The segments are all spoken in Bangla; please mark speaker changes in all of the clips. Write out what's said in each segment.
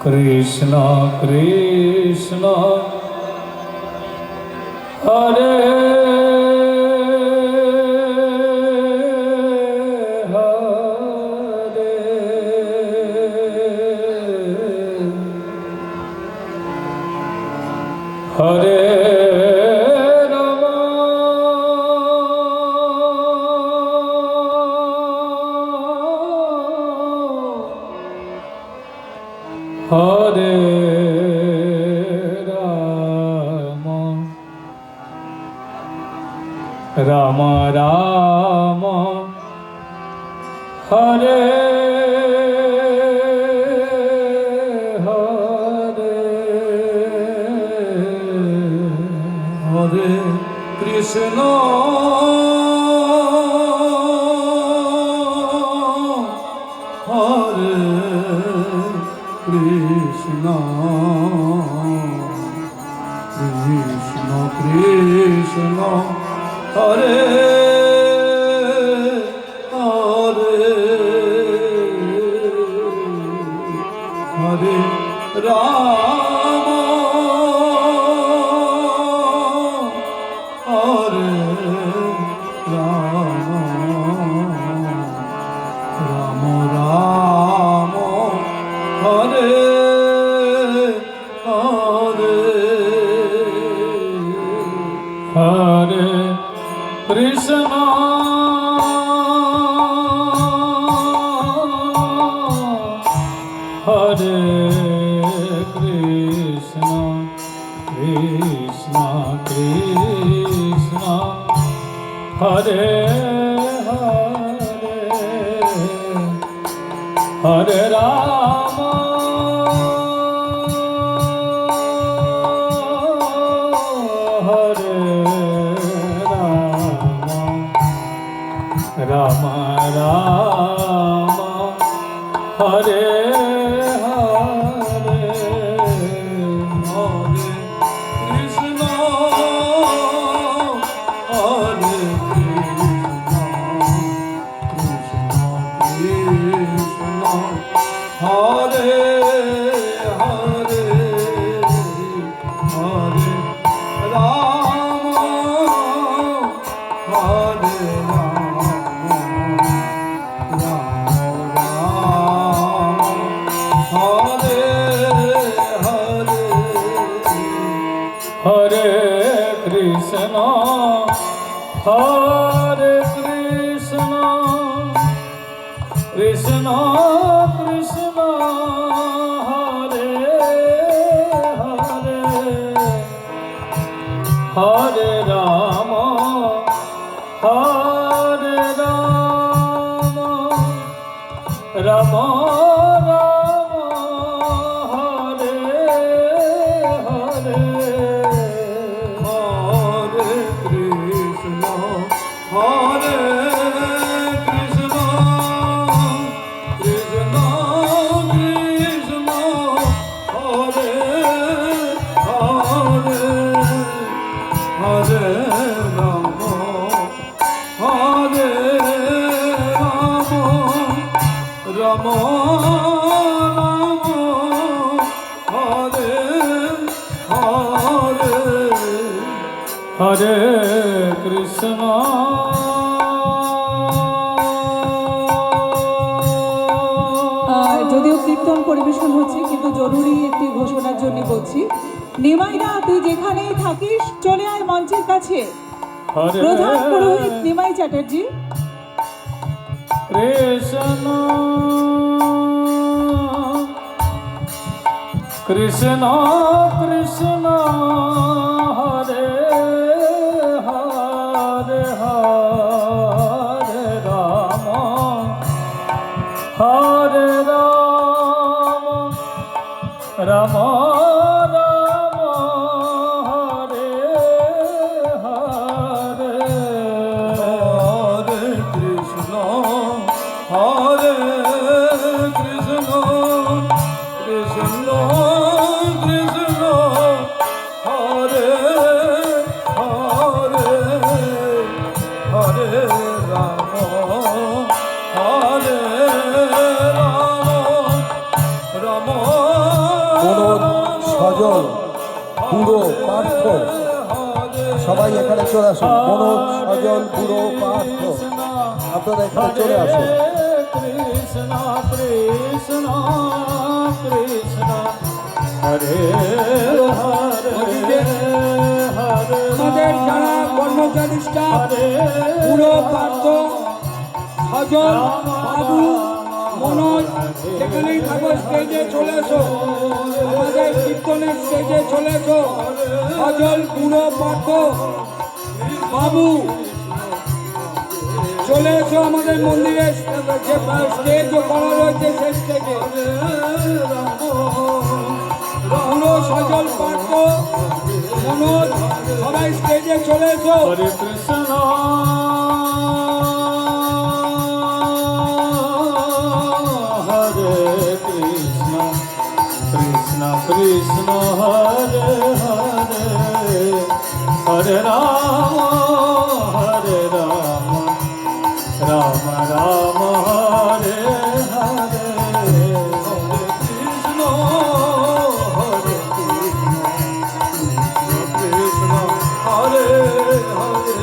Speaker 1: কৃষ্ণ কৃষ্ণ হরে হরে হরে রাম হরে রাম রাম হরে হরে হরে কৃষ্ণ হরে কৃষ্ণ কৃষ্ণ কৃষ্ণ হরে হরে হরে রাম হরে রাম রাম রাম হরে হরে হরে কৃষ্ণ হরে কৃষ্ণ কৃষ্ণ কৃষ্ণ হরে হরে হরে রাম হরে রাম রাম হরে হরে হরে কৃষ্ণ হরে কৃষ্ণ কৃষ্ণ কৃষ্ণ হরে হরে হরে রাম হরে রাম হরে কৃষ্ণ হরে কৃষ্ণ কৃষ্ণ কৃষ্ণ হরে হরে হরে রাম হরে রাম রাম রাম হরে হরে হরে কৃষ্ণ হরে কৃষ্ণ কৃষ্ণ কৃষ্ণ হরে হরে হরে রাম হরে রাম রাম রাম হরে হরে হরে কৃষ্ণ
Speaker 2: যদিও কীর্তন পরিবেশন হচ্ছে কিন্তু জরুরি একটি ঘোষণার জন্য বলছি, নিমাইরা তুই যেখানেই থাকিস চলে আয় মঞ্চের কাছে। প্রধান পুরোহিত নিমাই চ্যাটার্জি।
Speaker 1: কৃষ্ণ কৃষ্ণ কৃষ্ণ হরে হরে হরে রাম হরে রাম রাম রাম হরে হরে হরে কৃষ্ণ হরে কৃষ্ণ কৃষ্ণ কৃষ্ণ হরে হরে হরে রাম হরে রাম রাম
Speaker 3: বুড়ো পার্থ সবাই এখানে চলে আসুন। মনোজ, সজল, বুড়ো, পার্থ আপনারা এখানে চলে আসুন।
Speaker 1: কৃষ্ণ কৃষ্ণ কৃষ্ণ হরে হরে হরে
Speaker 4: আমাদের যারা কর্মচারী স্টাফ বুড়ো পার্থ সজল বাবু মনোজ সেখানেই থাকো, স্টেজে চলে এসো। আমাদের কীর্তনের স্টেজে চলে এসো। সজল বুড়ো পার্থ বাবু চলে এসো আমাদের মন্দিরে, যে স্টেজ করা রয়েছে সেই স্টেজে। বুড়ো সজল পার্থ মনোজ সবাই স্টেজে চলে এসো।
Speaker 1: হরে কৃষ্ণ হরে কৃষ্ণ কৃষ্ণ কৃষ্ণ হরে হরে হরে রাম রাম রাম হরে হরে কৃষ্ণ হরে কৃষ্ণ হরে হরে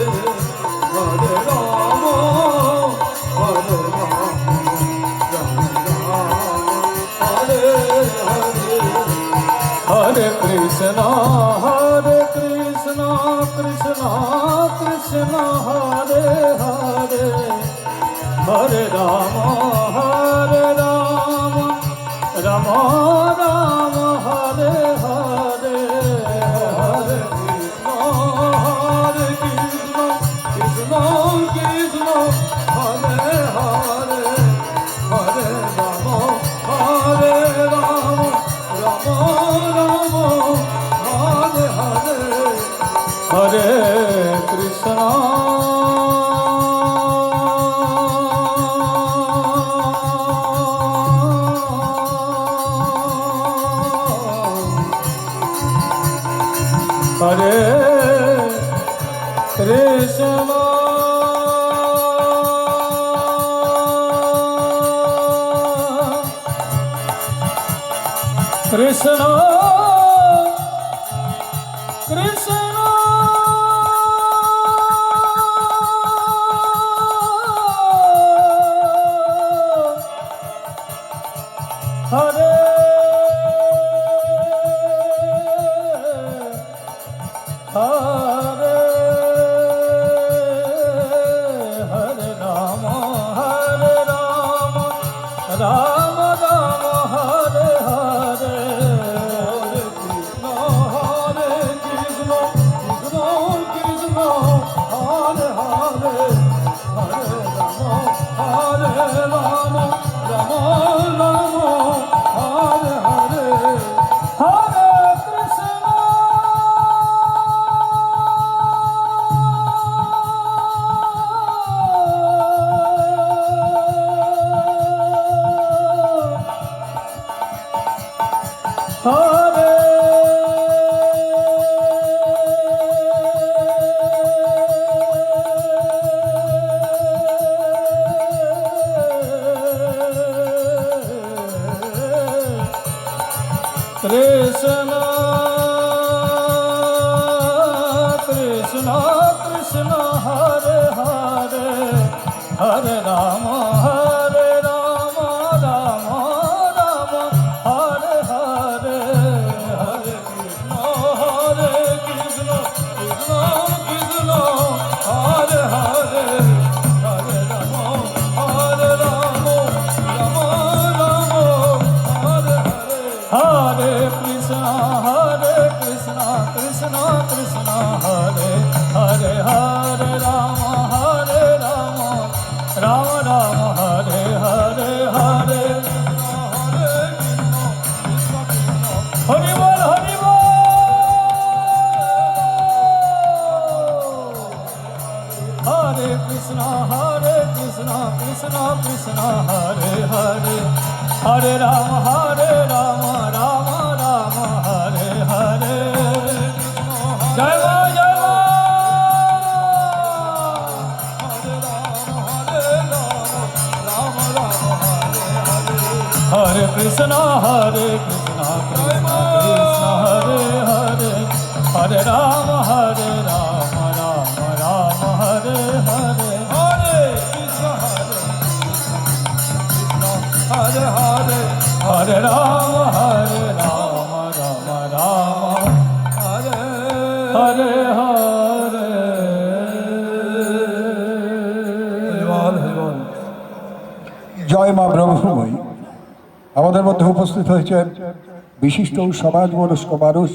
Speaker 1: হরে রাম হরে রাম রাম রাম হরে হরে হরে কৃষ্ণ কৃষ্ণ কৃষ্ণ হরে হরে হরে রাম রাম রাম হরে হরে হরে কৃষ্ণ কৃষ্ণ কৃষ্ণ হরে হরে হরে রাম রাম রাম হরে হরে হরে কৃষ্ণ হরে কৃষ্ণ কৃষ্ণ কৃষ্ণ হরে হরে হরে রাম রাম রাম হরে হরে হরে কৃষ্ণ কৃষ্ণ কৃষ্ণ হরে হরে হরে রাম রাম রাম হরে হরে হরে কৃষ্ণ হরে কৃষ্ণ কৃষ্ণ কৃষ্ণ হরে হরে হরে রাম রাম রাম হরে হরে হরে কৃষ্ণ কৃষ্ণ কৃষ্ণ হরে হরে হরে রাম রাম রাম হরে হরে হরে কৃষ্ণ কৃষ্ণ কৃষ্ণ হরে হরে হরে রাম রাম রাম হরে হরে হরে হরি বল হরি বল হরে কৃষ্ণ কৃষ্ণ কৃষ্ণ হরে হরে হরে রাম রাম রাম হরে হরে জয় মা জয় মা হরে কৃষ্ণ কৃষ্ণ কৃষ্ণ হরে হরে হরে রাম রাম রাম হরে হরে হরে কৃষ্ণ হরে হরে হরে রাম রাম রাম হরে হরে হরে
Speaker 3: জয় মা ব্রহ্মময়ী। আমাদের মধ্যে উপস্থিত হয়েছেন বিশিষ্ট সমাজ মনস্ক মানুষ